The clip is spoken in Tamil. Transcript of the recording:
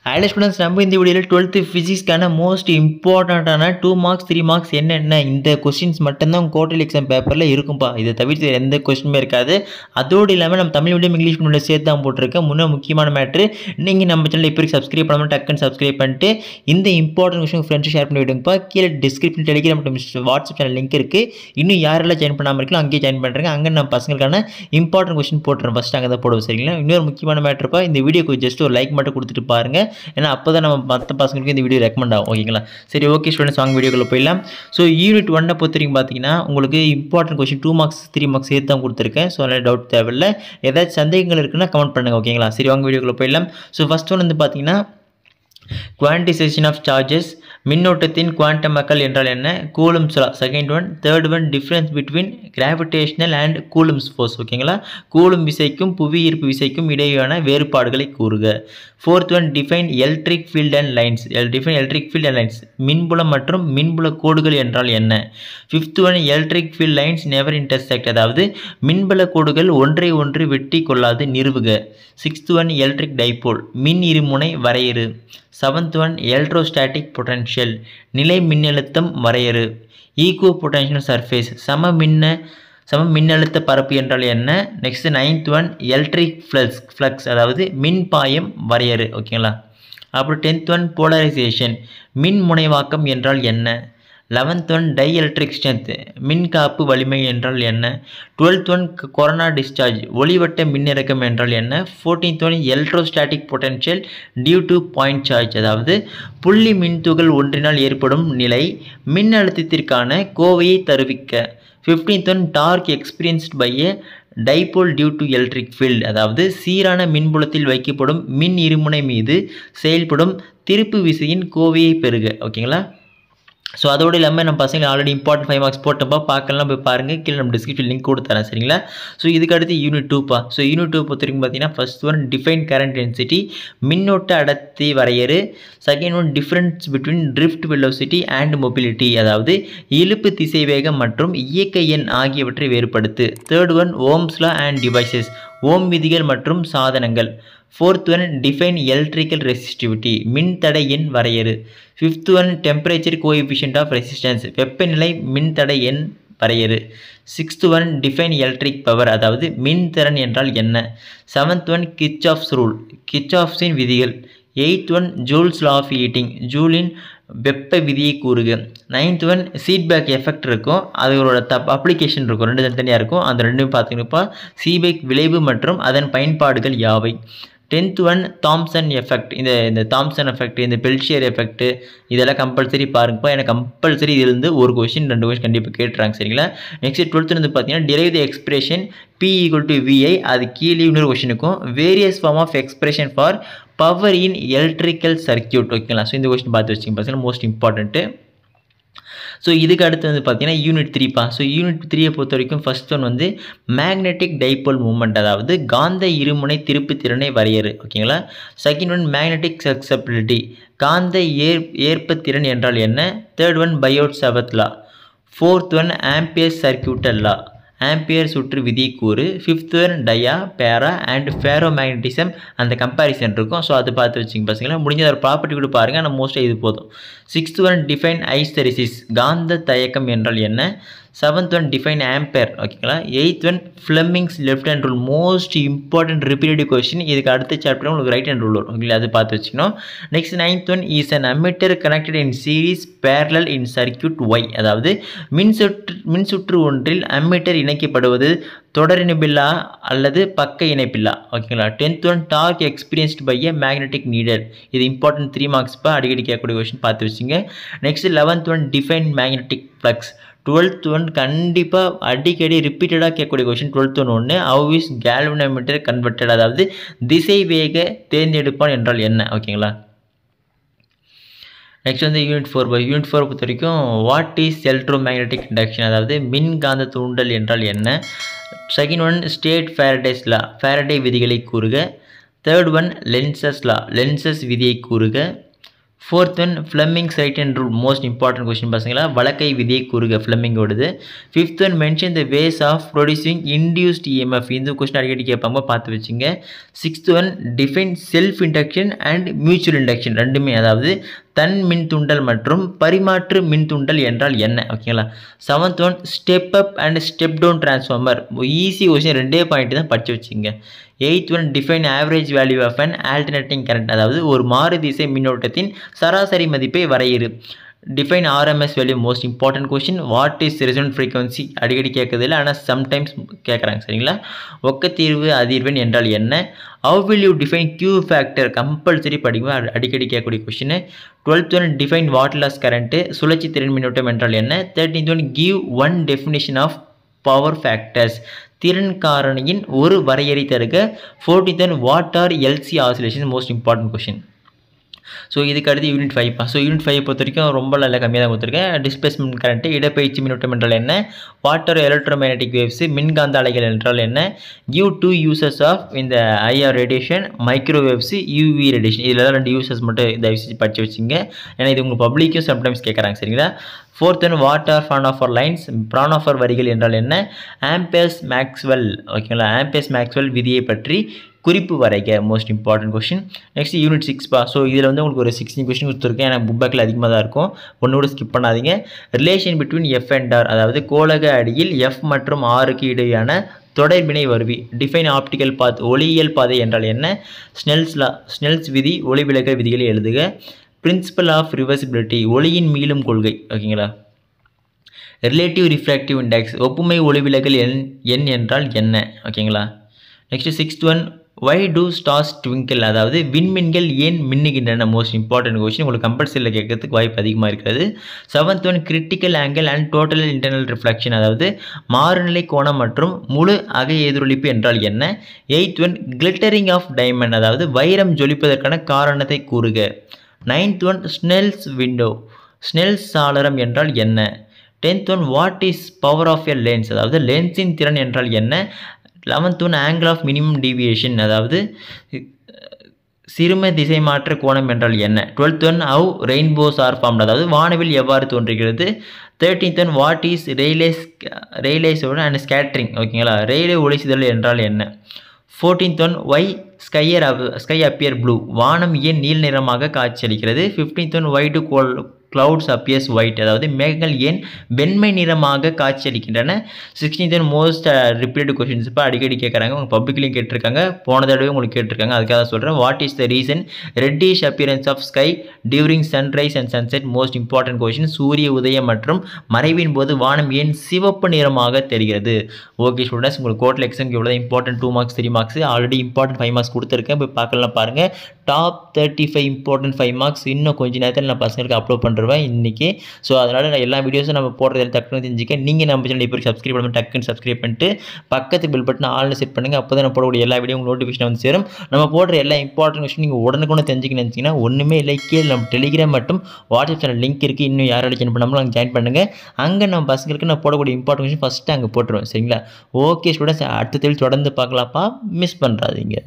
ஹலோ ஸ்டூடெண்ட்ஸ், நம்ம இந்த வீடியோவில் 12th ஃபிசிக்ஸ்க்கான மோஸ்ட் இம்பார்ட்டண்ட்டான 2 மார்க்ஸ் 3 மார்க்ஸ் என்னென்ன இந்த கொஸ்டின்ஸ் மட்டும்தான் குவார்டர்லி எக்ஸாம் பேப்பரில் இருக்கும்பா. இதை தவிர்த்து எந்த கொஸ்டினுமே இருக்காது. அதோடு இல்லாமல் நம்ம தமிழ் மீடியம் இங்கிலீஷ் மீடியம் சேர்த்து தான் போட்டிருக்கேன். முன்னே முக்கியமான மேட்ரு, நீங்கள் நம்ம சேனல் இப்போ சப்ஸ்கிரைப் பண்ணாமல் டக்குன்னு சப்ஸ்கிரைப் பண்ணிட்டு இந்த இம்பார்ட்டன்ட் கொஸ்டின் ஃப்ரெண்ட்ஸ் ஷேர் பண்ணி விடுங்கப்பா. கீழே டிஸ்கிரிப்ஷன் டெலிகிராம் மற்றும் வாட்ஸ்அப் சேனல் லிங்க் இருக்குது. இன்னும் யாரெல்லாம் ஜாயின் பண்ணாமல் இருக்கீங்களோ அங்கேயே ஜாயின் பண்ணுறேங்க. அங்கே நம்ம பசங்களுக்கான இம்பார்ட்டன்ட் கொஸ்டின் போட்டுறேன். ஃபஸ்ட் அங்கே தான் போடுவோம், சரிங்களா? இன்னொரு முக்கியமான மேட்ருப்பா, இந்த வீடியோக்கு ஜஸ்ட் ஒரு லைக் மட்டும் கொடுத்துட்டு பாருங்கள். ஏன்னா அப்போ தான் நம்ம மற்ற பசங்களுக்கு இந்த வீடியோ ரெக்கமெண்ட் ஆகும். ஓகேங்களா? சரி, ஓகே ஸ்டூடெண்ட்ஸ், வாங்க வீடியோக்குள்ளே போயிடலாம். ஸோ யூனிட் 1 பொறுத்த வரைக்கும் பார்த்தீங்கன்னா உங்களுக்கு இம்பார்ட்டன்ட் கொஸ்டின் 2 மார்க்ஸ் 3 மார்க்ஸ் சேர்த்து தான் கொடுத்துருக்கேன். ஸோ அதனால் டவுட் தேவையில்லை. ஏதாச்சும் சந்தேகங்கள் இருக்குன்னா கமெண்ட் பண்ணுங்கள். ஓகேங்களா? சரி, வாங்க வீடியோக்குள்ளே போயிடலாம். ஸோ ஃபஸ்ட் ஒன் வந்து பார்த்தீங்கன்னா குவான்டிசேஷன் ஆஃப் சார்ஜஸ், மின்னோட்டத்தின் குவாண்டமக்கள் என்றால் என்ன, Coulomb's law. Second one, third one, difference between gravitational and Coulomb's force. ஓகேங்களா? கூலும் விசைக்கும் புவி ஈர்ப்பு விசைக்கும் இடையேயான வேறுபாடுகளை கூறுக. Fourth one, define electric field and lines. Define electric field and lines, மின்புலம் மற்றும் மின்புல கோடுகள் என்றால் என்ன. Fifth one, electric field lines never intersect, அதாவது மின்புல கோடுகள் ஒன்றை ஒன்று வெட்டி கொள்ளாது நிறுவுக. சிக்ஸ்த் ஒன், எலக்ட்ரிக் டைபோல், மின் இருமுனை வரையறு. செவன்த் ஒன், எலக்ட்ரோஸ்டாட்டிக் பொட்டன்ஷியல், நிலை மின்னழுத்தம் வரையறு. ஈக்குவ பொட்டன்ஷியல் சர்ஃபேஸ், சம மின்னழுத்த பரப்பு என்றால் என்ன. Next ninth one, electric flux, அதாவது மின் பாயம் வரையறு. ஓகேங்களா? அப்புறம் 10th ஒன், போலரைசேஷன், மின் முனைவாக்கம் என்றால் என்ன. 11th one, dielectric strength, மின்காப்பு வலிமை என்றால் என்ன. 12th ஒன், கொரோனா டிஸ்சார்ஜ், ஒளிவட்ட மின்னிறக்கம் என்றால் என்ன. 14th one, electrostatic potential due to point charge, அதாவது புள்ளி மின்துகள் ஒன்றினால் ஏற்படும் நிலை மின்னழுத்தத்திற்கான கோவையை தருவிக்க. 15th one, torque experienced by a dipole due to electric field, அதாவது சீரான மின்புலத்தில் வைக்கப்படும் மின் இருமுனை மீது செயல்படும் திருப்பு விசையின் கோவையை பெறுக. ஓகேங்களா? ஸோ அதோடு இல்லாமல் நம்ம பசங்க ஆல்ரெடி இம்பார்ட்டன்ட் 5 மார்க்ஸ் போட்டப்பா, பார்க்கலாம் போய் பாருங்கள். கீழே நம்ம டிஸ்கிரிப்ஷன் லிங்க் கொடுத்துறேன், சரிங்களா? ஸோ இதுக்கு அடுத்து யூனிட் 2பா. ஸோ யூனிட் 2 பொறுத்த வரைக்கும் பார்த்தீங்கன்னா first one, define current density, மின்னோட்ட அடர்த்தி வரையறு. Second one, difference between drift velocity and mobility, அதாவது இழுப்பு திசை வேகம் மற்றும் இயக்க எண் ஆகியவற்றை வேறுபடுத்து. Third one, Ohm's law and devices, Ohm விதிகள் மற்றும் சாதனங்கள். Fourth one, define electrical resistivity, மின்தடை எண் வரையறு. Fifth one, temperature coefficient of resistance, வெப்பநிலை மின்தடை எண் வரையறு. Sixth one, define electric power, அதாவது மின்திறன் என்றால் என்ன. செவன்த் ஒன், கிர்ச்சாஃப்ஸ் ரூல், கிர்ச்சாஃப்ஸின் விதிகள். Eighth one, Joule's law of heating, ஜூலின் வெப்ப விதியை கூறுக. நைன்த் ஒன், சீட்பேக் எஃபெக்ட் இருக்கும், அதோட அப்ளிகேஷன் இருக்கும், ரெண்டு தனித்தனியாக இருக்கும். அந்த ரெண்டும் பார்த்தீங்கப்பா, சீபேக் விளைவு மற்றும் அதன் பயன்பாடுகள் யாவை. 10th ஒன், தாம்சன் எஃபெக்ட், இந்த தாம்சன் எஃபெக்ட், இந்த பெல்ஷியர் எஃபெக்ட், இதெல்லாம் கம்பல்சரி பாருங்கப்பா. எனக்கு கம்பல்சரி இதிலிருந்து ஒரு கொஸ்டின் 2 கொஸ்டின் கண்டிப்பாக கேட்டுறாங்க, சரிங்களா? நெக்ஸ்ட் 12th வந்து பார்த்தீங்கன்னா derive the expression P = VI, அது கீழே இன்னொரு கொஸ்டின் இருக்கும். Various form of expression for power in electrical circuit. ஓகேங்களா? ஸோ இந்த கொஸ்டின் பார்த்து வச்சுங்க பசங்க, மோஸ்ட் இம்பார்ட்டன்ட்டு. ஸோ இதுக்கு அடுத்து வந்து பார்த்தீங்கன்னா யூனிட் 3பா. ஸோ யூனிட் 3 பொறுத்த வரைக்கும் ஃபர்ஸ்ட் ஒன் வந்து மேக்னெட்டிக் டைபோல் மூமெண்ட், அதாவது காந்த இருமுனை திருப்பு திறனை வரையறு. ஓகேங்களா? செகண்ட் ஒன், மேக்னெட்டிக் சக்சபிலிட்டி, காந்த ஏற்பத்திறன் என்றால் என்ன. தேர்ட் ஒன், பயோட் சவத் லா. ஃபோர்த் ஒன், ஆம்பியர் சர்க்கியூட்டல் லா, ஆம்பியர் சுற்று விதி கூறு. ஃபிஃப்த் ஒன், டயா, பேரா அண்ட் ஃபேரோ மேக்னட்டிசம், அந்த கம்பேரிசன் இருக்கும். ஸோ அதை பார்த்து வச்சுங்க பசங்களா. முடிஞ்ச ஒரு ப்ராப்பர்ட்டி கூட பாருங்கள், ஆனால் மோஸ்ட்டாக இது போதும். சிக்ஸ்த் ஒன், டிஃபைன் ஐஸ்டெரிசிஸ், காந்த தயக்கம் என்றால் என்ன. Seventh one, define ampere. ஓகேங்களா? Eighth one, Fleming's left hand rule, most important repeated question. இதுக்கு அடுத்த சாப்டர் உங்களுக்கு ரைட் ஹேண்ட் ரூல் வரும். ஓகேங்களா? அது பார்த்து வச்சுக்கணும். Next ninth one, is an ammeter connected in series parallel in circuit why, அதாவது மின்சுற்று ஒன்றில் அமிட்டர் இணைக்கப்படுவது தொடர் இணைப்பில்லா அல்லது பக்க இணைப்பில்லா. ஓகேங்களா? 10th one, torque experienced by a magnetic needle, இது இம்பார்ட்டன்ட் 3 மார்க்ஸ்ப்பா, அடிக்கடி கேட்கக்கூடிய கொஸ்டின் பார்த்து வச்சுங்க. Next 11th one, define magnetic flux. 12th one கண்டிப்பாக அடிக்கடி ரிப்பீட்டடாக கேட்கக்கூடிய கொஸ்டின் 12th ஒன்று, ஹவ் இஸ் கேல்வனோமீட்டர் கன்வெர்டட், அதாவது திசை வேக தேர்ந்தெடுப்பான் என்றால் என்ன. ஓகேங்களா? நெக்ஸ்ட் வந்து யூனிட் 4. யூனிட் 4 பொறுத்த வரைக்கும் what is electromagnetic induction, அதாவது மின்காந்த தூண்டல் என்றால் என்ன. Second one, state Faraday's law, Faraday விதிகளை கூறுக. Third one, Lenz's law, Lenz's விதியை கூறுக. 4th one Fleming's right hand rule most important question பசங்களா வழக்கை விதியை கூறுக ஃப்ளெமிங்கோடது. 5th one mention the ways of producing induced EMF இந்த கொஸ்டின் அடிக்கடி கேட்பாங்க பார்த்து வச்சுங்க. 6th one define self induction and mutual induction ரெண்டுமே அதாவது தன் மின் தூண்டல் மற்றும் பரிமாற்று மின் தூண்டல் என்றால் என்ன ஓகேங்களா. 7th one step up and step down transformer easy question 2 point தான் படித்து வச்சுங்க. 8th one define average value of an alternating current அதாவது ஒரு மாறு திசை மின்னோட்டத்தின் சராசரி மதிப்பை வரையிறு. Define RMS value most important question. What is resonant frequency அடிக்கடி கேட்கறதில்ல ஆனால் சம்டைம்ஸ் கேட்குறாங்க சரிங்களா. ஒக்கத்தீர்வு அதிர்வெண் என்றால் என்ன. How will you define Q factor compulsory படிக்கும் அடிக்கடி கேட்கக்கூடிய question. 12th one define wattless current சுழற்சி திறன் மின்னோட்டம் என்றால் என்ன. 13th one give one definition of power factors திறன் காரணியின் ஒரு வரையறை தருக. 14th one what are LC oscillation most important question. So இதுக்கு அடுத்து யூனிட் 5 ஸோ யூனிட் 5 பொறுத்த வரைக்கும் ரொம்ப நல்லா கம்மியாக தான் கொடுத்துருக்கேன். டிஸ்பிளேஸ்மெண்ட் கரண்ட்டு இடப்பெயர்ச்சி மின்னோட்டம் என்றால் என்ன. வாட்டர் எலக்ட்ரோமேக்னெட்டிக் வேவ்ஸ் மின்காந்த அலைகள் என்றால் என்ன. கிவ் 2 யூசஸ் ஆஃப் இந்த IR radiation microwaves UV radiation இதில் 2 யூசஸ் மட்டும் தயவுசெய்து படித்து வச்சுங்க ஏன்னா இது உங்கள் பப்ளிக்கும் சம்டைம்ஸ் கேட்குறாங்க சரிங்களா. 4th one what R Fraunhofer lines Fraunhofer வரிகள் என்றால் என்ன. ஆம்பேர்ஸ் மேக்ஸ்வெல் ஓகேங்களா ஆம்பேர்ஸ் மேக்ஸ்வெல் விதியை பற்றி குறிப்பு வரைக most important question. Next unit 6 so இதில் வந்து உங்களுக்கு ஒரு 16 கொஸ்டின் கொடுத்துருக்கேன் எனக்கு புக் பேக்கில் அதிகமாக தான் இருக்கும் ஒன்று கூட ஸ்கிப் பண்ணாதீங்க. Relation between F and R அதாவது கோளக அடியில் எஃப் மற்றும் ஆருக்கு இடையான தொடர்பினை வருவி. டிஃபைன் ஆப்டிக்கல் பாத் ஒளியியல் பாதை என்றால் என்ன. ஸ்னெல்ஸ் விதி ஒளிவிலகல் விதிகளை எழுதுக. பிரின்சிபல் ஆஃப் ரிவர்சிபிலிட்டி ஒளியின் மீளும் கொள்கை ஓகேங்களா. ரிலேட்டிவ் ரிஃப்ராக்டிவ் இண்டெக்ஸ் ஒப்புமை ஒளிவிலகல் எண் என்றால் என்ன ஓகேங்களா. Next 6th one why do stars twinkle அதாவது விண்மீன்கள் ஏன் மின்னுகின்றன மோஸ்ட் இம்பார்ட்டன்ட் கொஸ்டின் உங்களுக்கு கம்பல்சரியில் கேட்கறதுக்கு வாய்ப்பு அதிகமாக இருக்கிறது. 7th one critical angle and total internal reflection அதாவது மாறுநிலை கோணம் மற்றும் முழு அகை எதிரொலிப்பு என்றால் என்ன. 8th one glittering of diamond அதாவது வைரம் ஜொலிப்பதற்கான காரணத்தை கூறுக. 9th one Snell's window Snell's சாளரம் என்றால் என்ன. 10th one what is power of a lens அதாவது லென்ஸின் திறன் என்றால் என்ன. 11th one angle of minimum deviation அதாவது சிறும திசை மாற்ற கோணம் என்றால் என்ன. 12th one how rainbows are formed அதாவது வானவில் எவ்வாறு தோன்றுகிறது. 13th ஒன் வாட் இஸ் ரெயிலேஸோட அண்ட் ஸ்கேட்ரிங் ஓகேங்களா ரெயிலே ஒளிசிதல் என்றால் என்ன. 14th one why sky appear blue வானம் ஏன் நீல நிறமாக காட்சியளிக்கிறது. 15th one why do clouds appears white அதாவது மேகங்கள் ஏன் வெண்மை நிறமாக காட்சியளிக்கின்றன. 16th one most repeated questions இப்போ அடிக்கடி கேட்குறாங்க உங்கள் பப்ளிக்லையும் கேட்டிருக்காங்க போன தடவை உங்களுக்கு கேட்டிருக்காங்க அதுக்காக சொல்கிறேன். What is the reason reddish appearance of sky during sunrise and sunset most important question. சூரிய உதயம் மற்றும் மறைவின் போது வானம் ஏன் சிவப்பு நிறமாக தெரிகிறது. ஓகே ஸ்டூடெண்ட்ஸ் உங்களுக்கு கோர்ட்டில் எக்ஸாம்க்கு எவ்வளோ important 2 marks 3 marks already important 5 marks கொடுத்துருக்கேன் போய் பார்க்கலாம் பாருங்கள். டாப் 35 இம்பார்ட்டன்ட் 5 மார்க்ஸ் இன்னும் கொஞ்சம் நேரத்தில் நான் பசங்களுக்கு அப்லோட் பண்ணுறேன் இன்றைக்கி. ஸோ அதனால் நான் எல்லா வீடியோஸும் நம்ம போடுறது டக்குன்னு தெரிஞ்சுக்க நீங்கள் நம்ம சேனல் இப்போ சப்ஸ்கிரைப் பண்ணி டக்குன்னு சப்ஸ்கிரைப் பண்ணிட்டு பக்கத்து பில் பட்டன் ஆல்னு செட் பண்ணுங்கள் அப்போ தான் நான் போடக்கூடிய எல்லா வீடியோ நோட்டிஃபிகேஷன் வந்து சேரும். நம்ம போடுற எல்லா இம்பார்ட்டன்ட் விஷயம் நீங்கள் உடனுக்குன்னு தெரிஞ்சுக்கணும்னு நினச்சிங்கன்னா ஒன்றுமே இல்லை கீழே நம்ம டெலிகிராம் மற்றும் வாட்ஸ்அப் சேனல் லிங்க் இருக்குது இன்னும் யாராவது ஜாயின் பண்ணாமல் அங்கே ஜாயின் பண்ணுங்கள். அங்கே நம்ம பசங்களுக்கு நான் போடக்கூடிய இம்பார்ட்டன்ட் விஷயம் ஃபஸ்ட்டு அங்கே போட்டுருவேன் சரிங்களா. ஓகே ஸ்டூடெண்ட்ஸ் அடுத்த தொடர்ந்து பார்க்கலாம்ப்பா மிஸ் பண்ணுறாதீங்க.